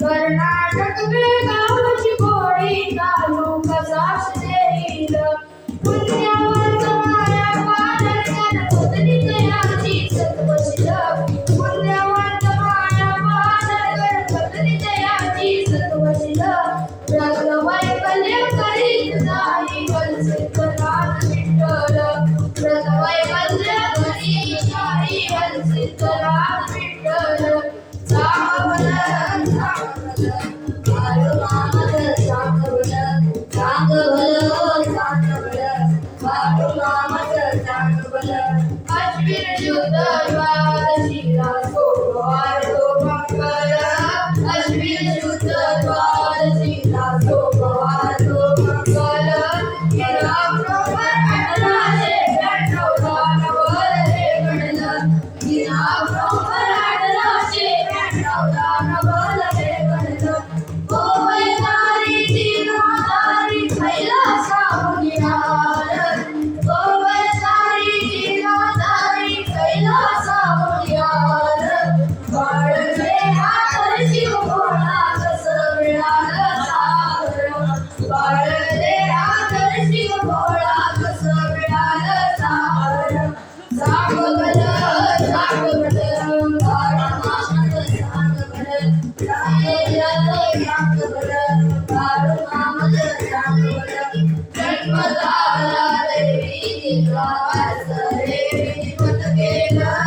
कर्नाटक बेळगावची गोडी तालुका साक्ष देईल पुण्यवंत माया पालकन पुतणी तयाची सत्वशील पुण्यवंत माया पालकन पुतणी तयाची सत्वशील व्रतवैकल्य करीत नाही वंचितनाथ विठ्ठल व्रतवैकल्य करीत नाही वंचितनाथ विठ्ठल अश्विन शुद्ध द्वादशीला सोमवार मंगल अश्विन शुद्ध द्वादशीला सोमवार मंगल गिरा बरोबर 1892 दानवर हे घडलं गिरा बरोबर 1892 दानवर हे घडलं गोवैदारी जीवनाधारी पहिला सामुनियार गोवैदारी जीवनाधारी पहिला सामुनियार बाळले हातर शिव भोळा कसं मिळालं सागर बाळले हातर शिव भोळा कसं मिळालं सागर जागवलं जन्मदाता देवी दिला वारस रे विधिवत केलं